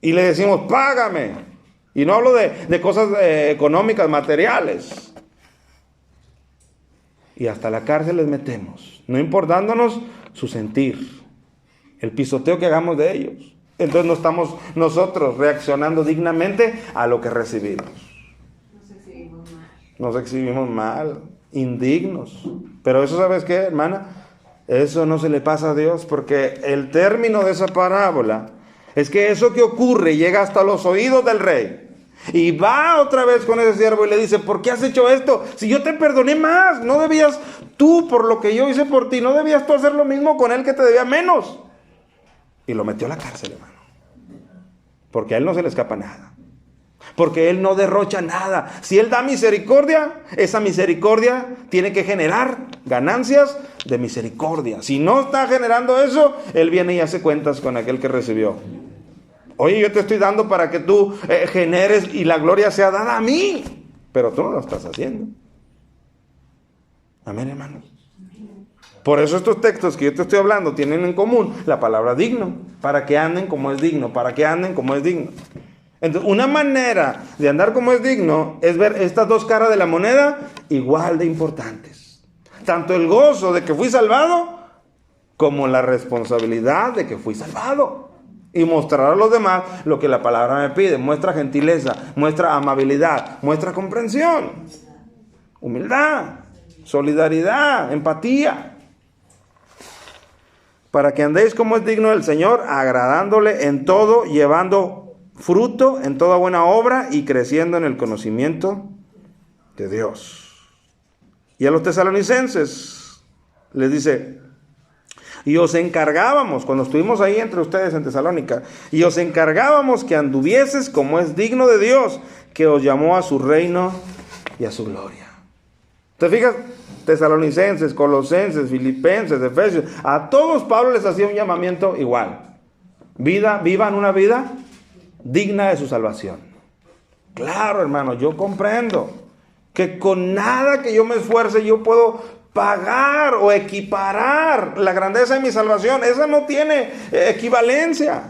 y le decimos, págame. Y no hablo de cosas económicas, materiales. Y hasta la cárcel les metemos, no importándonos su sentir, el pisoteo que hagamos de ellos. Entonces no estamos nosotros reaccionando dignamente a lo que recibimos. Nos exhibimos mal, indignos. Pero eso, ¿sabes qué, hermana? Eso no se le pasa a Dios, porque el término de esa parábola es que eso que ocurre llega hasta los oídos del rey. Y va otra vez con ese siervo y le dice, ¿por qué has hecho esto? Si yo te perdoné más, no debías tú, por lo que yo hice por ti, no debías tú hacer lo mismo con él que te debía menos. Y lo metió a la cárcel, hermano. Porque a él no se le escapa nada. Porque él no derrocha nada. Si él da misericordia, esa misericordia tiene que generar ganancias de misericordia. Si no está generando eso, él viene y hace cuentas con aquel que recibió. Oye, yo te estoy dando para que tú generes y la gloria sea dada a mí. Pero tú no lo estás haciendo. Amén, hermanos. Por eso estos textos que yo te estoy hablando tienen en común la palabra digno. Para que anden como es digno. Para que anden como es digno. Entonces, una manera de andar como es digno es ver estas dos caras de la moneda igual de importantes. Tanto el gozo de que fui salvado, como la responsabilidad de que fui salvado. Y mostrar a los demás lo que la palabra me pide. Muestra gentileza, muestra amabilidad, muestra comprensión, humildad, solidaridad, empatía. Para que andéis como es digno del Señor, agradándole en todo, llevando fruto en toda buena obra y creciendo en el conocimiento de Dios. Y a los tesalonicenses les dice, y os encargábamos, cuando estuvimos ahí entre ustedes en Tesalónica, y os encargábamos que anduvieses como es digno de Dios, que os llamó a su reino y a su gloria. ¿Te fijas? Tesalonicenses, Colosenses, Filipenses, Efesios, a todos Pablo les hacía un llamamiento igual. Vivan una vida digna de su salvación. Claro, hermano, yo comprendo que con nada que yo me esfuerce yo puedo pagar o equiparar la grandeza de mi salvación. Esa no tiene equivalencia,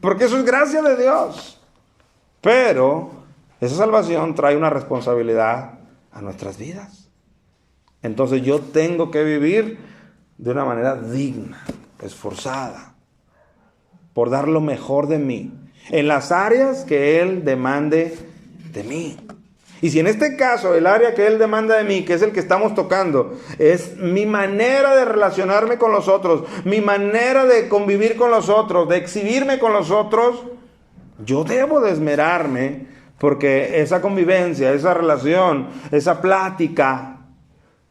porque eso es gracia de Dios. Pero esa salvación trae una responsabilidad a nuestras vidas. Entonces yo tengo que vivir de una manera digna, esforzada, por dar lo mejor de mí, en las áreas que Él demande de mí. Y si en este caso el área que Él demanda de mí, que es el que estamos tocando, es mi manera de relacionarme con los otros, mi manera de convivir con los otros, de exhibirme con los otros, yo debo de esmerarme porque esa convivencia, esa relación, esa plática,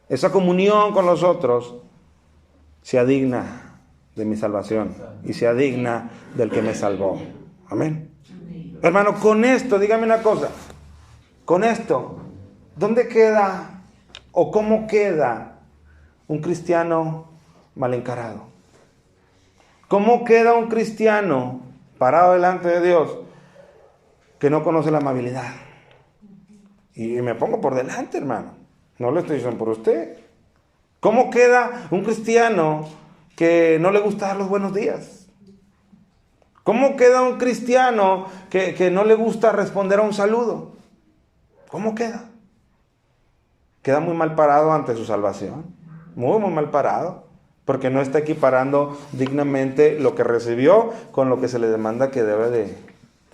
esa comunión con los otros sea digna de mi salvación y sea digna del que me salvó. Amén. Hermano, con esto, dígame una cosa. Con esto, ¿dónde queda o cómo queda un cristiano mal encarado? ¿Cómo queda un cristiano parado delante de Dios que no conoce la amabilidad? Y me pongo por delante, hermano. No le estoy diciendo por usted. ¿Cómo queda un cristiano que no le gusta dar los buenos días? ¿Cómo queda un cristiano que no le gusta responder a un saludo? ¿Cómo queda? Queda muy mal parado ante su salvación. Muy, muy mal parado. Porque no está equiparando dignamente lo que recibió con lo que se le demanda que debe de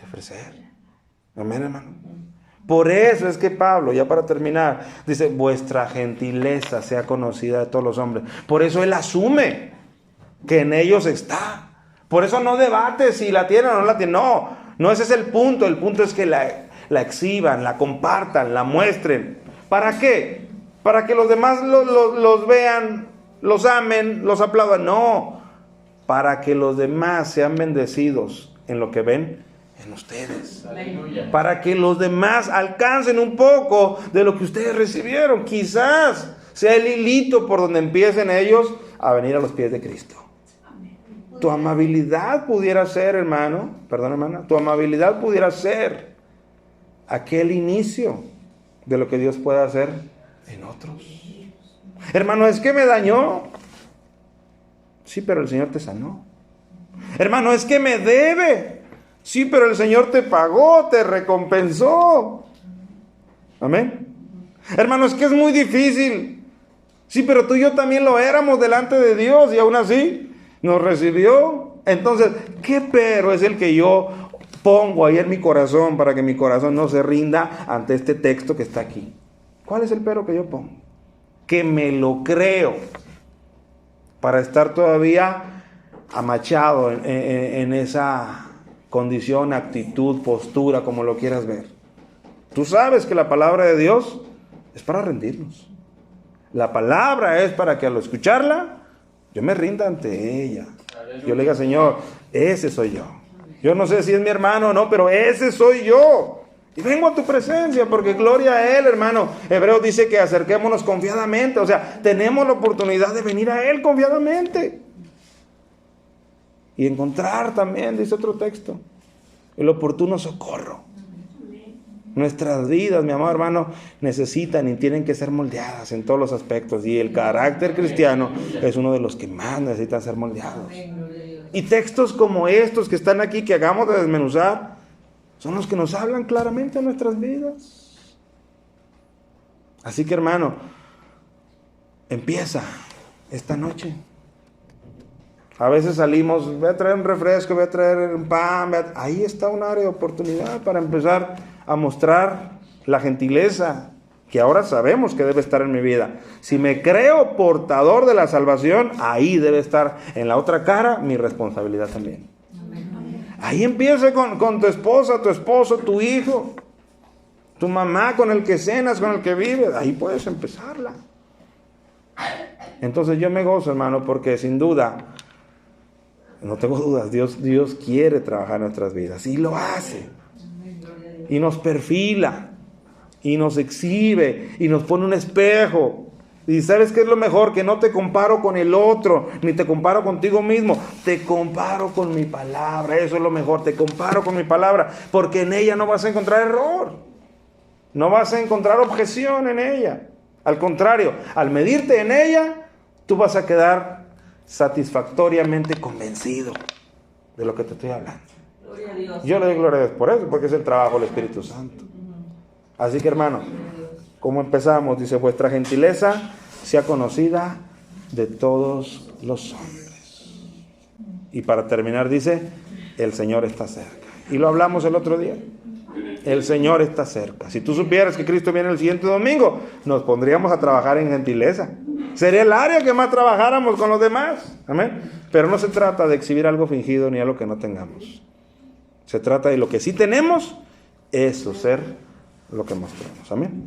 ofrecer. Amén, hermano. Por eso es que Pablo, ya para terminar, dice, vuestra gentileza sea conocida de todos los hombres. Por eso él asume que en ellos está. Por eso no debate si la tienen o no la tienen. No ese es el punto. El punto es que la exhiban, la compartan, la muestren. ¿Para qué? Para que los demás los vean, los amen, los aplaudan. No, para que los demás sean bendecidos en lo que ven en ustedes. Aleluya. Para que los demás alcancen un poco de lo que ustedes recibieron. Quizás sea el hilito por donde empiecen ellos a venir a los pies de Cristo. Tu amabilidad pudiera ser, hermano, perdón, hermana, tu amabilidad pudiera ser aquel inicio de lo que Dios puede hacer en otros. Hermano, es que me dañó. Sí, pero el Señor te sanó. Hermano, es que me debe. Sí, pero el Señor te pagó, te recompensó. Amén. Hermano, es que es muy difícil. Sí, pero tú y yo también lo éramos delante de Dios y aún así nos recibió. Entonces, ¿qué pero es el que yo pongo ahí en mi corazón para que mi corazón no se rinda ante este texto que está aquí? ¿Cuál es el pero que yo pongo? Que me lo creo para estar todavía amachado en esa condición, actitud, postura, como lo quieras ver. Tú sabes que la palabra de Dios es para rendirnos. La palabra es para que al escucharla yo me rinda ante ella. Yo le diga, Señor, ese soy yo. Yo no sé si es mi hermano o no, pero ese soy yo. Y vengo a tu presencia porque gloria a Él, hermano. Hebreos dice que acerquémonos confiadamente. O sea, tenemos la oportunidad de venir a Él confiadamente. Y encontrar también, dice otro texto, el oportuno socorro. Nuestras vidas, mi amado hermano, necesitan y tienen que ser moldeadas en todos los aspectos. Y el carácter cristiano es uno de los que más necesitan ser moldeados. Y textos como estos que están aquí, que acabamos de desmenuzar, son los que nos hablan claramente en nuestras vidas. Así que, hermano, empieza esta noche. A veces salimos, voy a traer un refresco, voy a traer un pan. Ahí está un área de oportunidad para empezar a mostrar la gentileza que ahora sabemos que debe estar en mi vida. Si me creo portador de la salvación, ahí debe estar en la otra cara mi responsabilidad también. Ahí empieza con tu esposa, tu esposo, tu hijo, tu mamá con el que cenas, con el que vives. Ahí puedes empezarla. Entonces yo me gozo, hermano, porque sin duda, no tengo dudas, Dios quiere trabajar en nuestras vidas y lo hace. Y nos perfila, y nos exhibe, y nos pone un espejo. Y ¿sabes qué es lo mejor? Que no te comparo con el otro, ni te comparo contigo mismo. Te comparo con mi palabra, eso es lo mejor. Te comparo con mi palabra, porque en ella no vas a encontrar error. No vas a encontrar objeción en ella. Al contrario, al medirte en ella, tú vas a quedar satisfactoriamente convencido de lo que te estoy hablando. Gloria a Dios. Yo le doy gloria a Dios por eso, porque es el trabajo del Espíritu Santo. Así que, hermano, como empezamos, dice, vuestra gentileza sea conocida de todos los hombres. Y para terminar dice, el Señor está cerca. Y lo hablamos el otro día. El Señor está cerca. Si tú supieras que Cristo viene el siguiente domingo, nos pondríamos a trabajar en gentileza. Sería el área que más trabajáramos con los demás. Amén. Pero no se trata de exhibir algo fingido ni algo que no tengamos. Se trata de lo que sí tenemos, eso ser lo que mostramos. Amén.